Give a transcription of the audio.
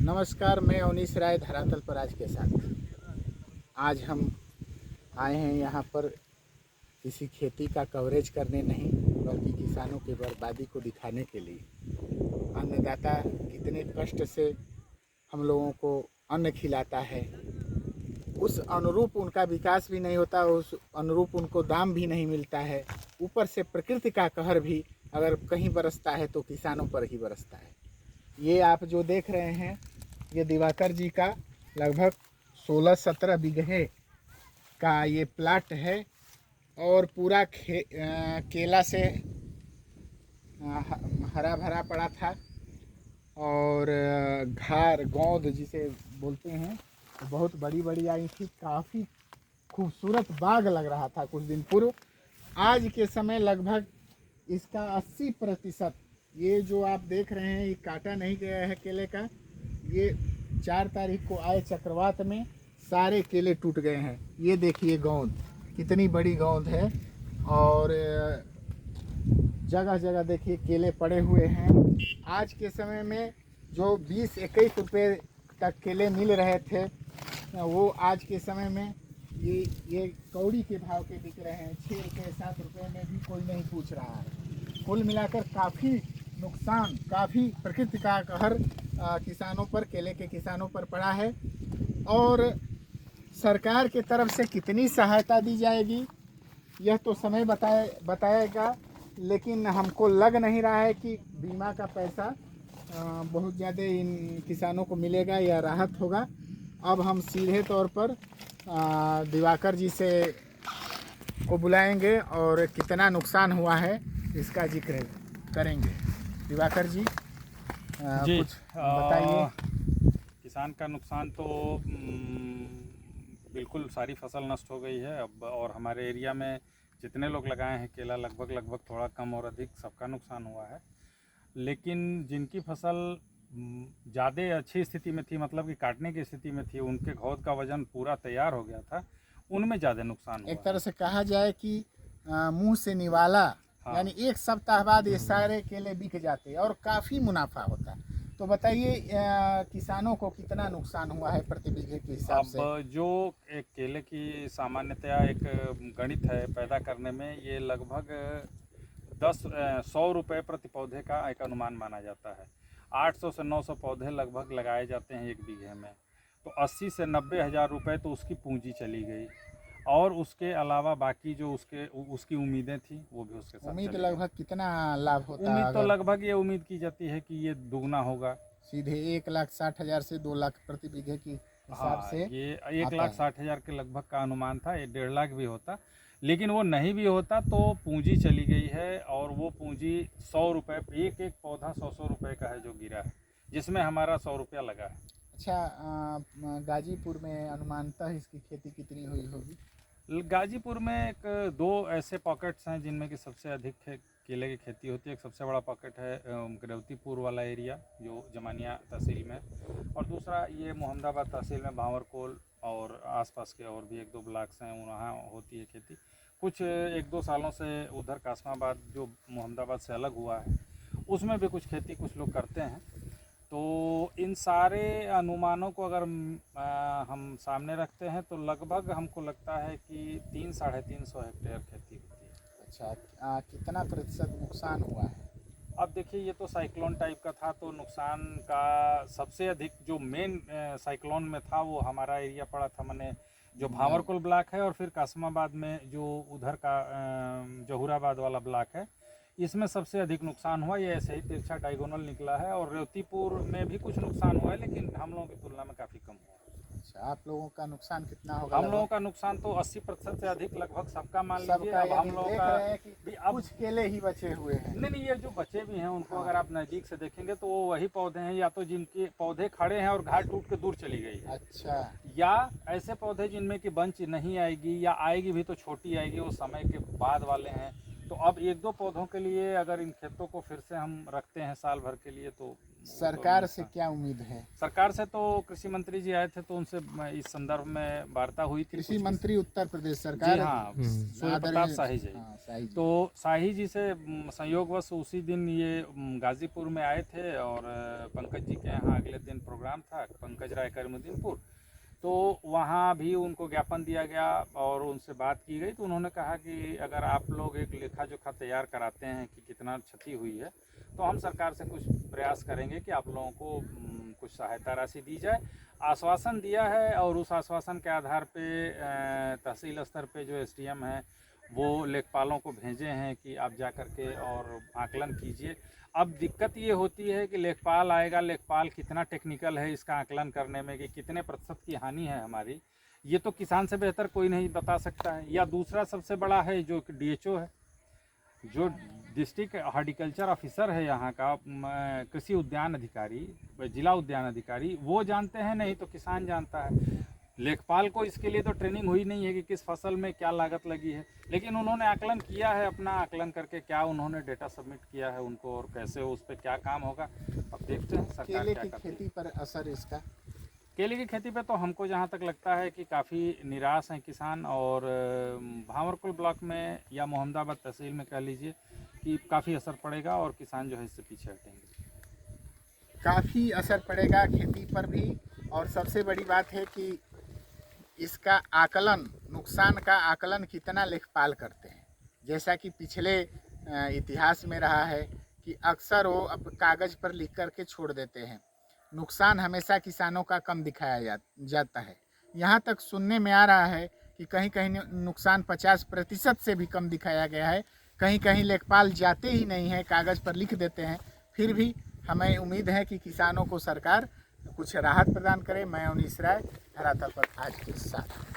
नमस्कार, मैं अवनीश राय धरातल पर आज के साथ। आज हम आए हैं यहाँ पर किसी खेती का कवरेज करने नहीं, बल्कि किसानों की बर्बादी को दिखाने के लिए। अन्नदाता कितने कष्ट से हम लोगों को अन्न खिलाता है, उस अनुरूप उनका विकास भी नहीं होता, उस अनुरूप उनको दाम भी नहीं मिलता है। ऊपर से प्रकृति का कहर भी अगर कहीं बरसता है तो किसानों पर ही बरसता है। ये आप जो देख रहे हैं, ये दिवाकर जी का लगभग 16-17 बीघे का ये प्लाट है और पूरा केला से हरा भरा पड़ा था। और घार गोंद जिसे बोलते हैं, बहुत बड़ी बड़ी आई थी। काफ़ी खूबसूरत बाग लग रहा था कुछ दिन पूर्व। आज के समय लगभग इसका 80%, ये जो आप देख रहे हैं, ये काटा नहीं गया है केले का। ये 4 तारीख को आए चक्रवात में सारे केले टूट गए हैं। ये देखिए गोंद कितनी बड़ी गोंद है, और जगह जगह देखिए केले पड़े हुए हैं। आज के समय में जो 20-21 रुपये तक केले मिल रहे थे, वो आज के समय में ये कौड़ी के भाव के बिक रहे हैं। 6 रुपये 7 रुपये में भी कोई नहीं पूछ रहा है। कुल मिलाकर काफ़ी नुकसान, काफ़ी प्रकृति का कहर किसानों पर, केले के किसानों पर पड़ा है। और सरकार की तरफ से कितनी सहायता दी जाएगी यह तो समय बताएगा, लेकिन हमको लग नहीं रहा है कि बीमा का पैसा बहुत ज़्यादा इन किसानों को मिलेगा या राहत होगा। अब हम सीधे तौर पर दिवाकर जी से को बुलाएंगे और कितना नुकसान हुआ है इसका जिक्र करेंगे। दिवाकर जी, कुछ बताइए। किसान का नुकसान तो बिल्कुल सारी फसल नष्ट हो गई है अब। और हमारे एरिया में जितने लोग लगाए हैं केला, लगभग थोड़ा कम और अधिक सबका नुकसान हुआ है। लेकिन जिनकी फसल ज़्यादा अच्छी स्थिति में थी, मतलब कि काटने की स्थिति में थी, उनके घौद का वजन पूरा तैयार हो गया था, उनमें ज़्यादा नुकसान हुआ। एक तरह से कहा जाए कि मुंह से निवाला, हाँ। यानी एक सप्ताह बाद ये सारे केले बिक जाते और काफ़ी मुनाफा होता। तो बताइए किसानों को कितना नुकसान हुआ है प्रति बीघे के हिसाब से? अब जो एक केले की सामान्यतया एक गणित है पैदा करने में, ये लगभग 100 रुपये प्रति पौधे का एक अनुमान माना जाता है। 800 से 900 पौधे लगभग लगाए जाते हैं एक बीघे में, तो 80 से 90 हज़ार रुपये तो उसकी पूंजी चली गई। और उसके अलावा बाकी जो उसकी उम्मीदें थी वो भी उसके साथ उम्मीद चली लगभग कितना लाभ होता है? उम्मीद तो लगभग ये उम्मीद की जाती है कि ये दुगना होगा। सीधे 1,60,000 से 2 लाख प्रति बीघे की हिसाब हाँ, से ये 1,60,000 के लगभग का अनुमान था। ये 1.5 लाख भी होता, लेकिन वो नहीं भी होता तो पूंजी चली गई है। और वो पूंजी 100 रुपये, एक पौधा 100 रुपये का है जो गिरा है, जिसमें हमारा 100 रुपया लगा है। अच्छा, गाजीपुर में अनुमानतः इसकी खेती कितनी हुई होगी? गाजीपुर में एक 2 ऐसे पॉकेट्स हैं जिनमें कि सबसे अधिक केले की खेती होती है। एक सबसे बड़ा पॉकेट है गिरवतीपुर वाला एरिया जो जमानिया तहसील में, और दूसरा ये मोहम्मदाबाद तहसील में भांवरकोल और आसपास के और भी 1-2 ब्लॉक्स हैं, वहाँ होती है खेती। कुछ 1-2 सालों से उधर कासमाबाद जो मोहम्मदाबाद से अलग हुआ है, उसमें भी कुछ खेती कुछ लोग करते हैं। तो इन सारे अनुमानों को अगर हम सामने रखते हैं तो लगभग हमको लगता है कि 300-350 हेक्टेयर खेती होती है। अच्छा, कितना प्रतिशत नुकसान हुआ है? अब देखिए, ये तो साइक्लोन टाइप का था, तो नुकसान का सबसे अधिक जो मेन साइक्लोन में था वो हमारा एरिया पड़ा था, मैंने जो भांवरकुल ब्लॉक है, और फिर कासमाबाद में जो उधर का जहूराबाद वाला ब्लॉक है, इसमें सबसे अधिक नुकसान हुआ। ये ऐसे ही तिरछा डायगोनल निकला है। और रेवतीपुर में भी कुछ नुकसान हुआ है, लेकिन हम लोगों की तुलना में काफ़ी कम हुआ। अच्छा, आप लोगों का नुकसान कितना होगा? हम लोगों का नुकसान तो 80% से अधिक लगभग सबका मान लीजिए। सबका, अब हम लोगों का कुछ केले ही बचे हुए हैं। नहीं, ये जो बचे भी हैं उनको अगर आप नज़दीक से देखेंगे तो वो वही पौधे हैं, या तो जिनके पौधे खड़े हैं और घाट टूट के दूर चली गई है। अच्छा, या ऐसे पौधे जिनमें कि बंच नहीं आएगी, या आएगी भी तो छोटी आएगी, वो समय के बाद वाले हैं। तो अब एक दो पौधों के लिए अगर इन खेतों को फिर से हम रखते हैं साल भर के लिए तो सरकार से क्या उम्मीद है? सरकार से तो कृषि मंत्री जी आए थे तो उनसे इस संदर्भ में वार्ता हुई थी। कृषि मंत्री उत्तर प्रदेश सरकार, जी हाँ, सूर्य प्रताप शाही जी। हाँ, शाही जी। तो शाही जी से संयोगवश उसी दिन ये गाजीपुर में आए थे और पंकज जी के यहाँ अगले दिन प्रोग्राम था, पंकज राय करीमुद्दीनपुर, तो वहाँ भी उनको ज्ञापन दिया गया और उनसे बात की गई। तो उन्होंने कहा कि अगर आप लोग एक लेखा जोखा तैयार कराते हैं कि कितना क्षति हुई है तो हम सरकार से कुछ प्रयास करेंगे कि आप लोगों को कुछ सहायता राशि दी जाए। आश्वासन दिया है और उस आश्वासन के आधार पे तहसील स्तर पे जो एसडीएम है वो लेखपालों को भेजे हैं कि आप जा कर के और आकलन कीजिए। अब दिक्कत ये होती है कि लेखपाल आएगा, लेखपाल कितना टेक्निकल है इसका आकलन करने में कि कितने प्रतिशत की हानि है हमारी, ये तो किसान से बेहतर कोई नहीं बता सकता है। या दूसरा सबसे बड़ा है जो डीएचओ है, जो डिस्ट्रिक्ट हॉर्टिकल्चर ऑफिसर है यहाँ का, कृषि उद्यान अधिकारी, जिला उद्यान अधिकारी, वो जानते हैं नहीं तो किसान जानता है। लेखपाल को इसके लिए तो ट्रेनिंग हुई नहीं है कि किस फसल में क्या लागत लगी है, लेकिन उन्होंने आकलन किया है, अपना आकलन करके क्या उन्होंने डेटा सबमिट किया है उनको और कैसे उस पर क्या काम होगा। अब देखते हैं सरकार केले क्या की करती है। खेती पर असर इसका? केले की खेती पे तो हमको जहाँ तक लगता है कि काफ़ी निराश हैं किसान और भांवरकुल ब्लॉक में या मोहम्मदाबाद तहसील में कह लीजिए कि काफ़ी असर पड़ेगा और किसान जो है इससे पीछे हटेंगे। काफ़ी असर पड़ेगा खेती पर भी। और सबसे बड़ी बात है कि इसका आकलन, नुकसान का आकलन कितना लेखपाल करते हैं। जैसा कि पिछले इतिहास में रहा है कि अक्सर वो अब कागज़ पर लिख कर के छोड़ देते हैं। नुकसान हमेशा किसानों का कम दिखाया जाता है। यहाँ तक सुनने में आ रहा है कि कहीं कहीं नुकसान 50% से भी कम दिखाया गया है। कहीं कहीं लेखपाल जाते ही नहीं हैं, कागज़ पर लिख देते हैं। फिर भी हमें उम्मीद है कि किसानों को सरकार कुछ राहत प्रदान करे। मैं उनीस राय, धरातल पर आज के साथ।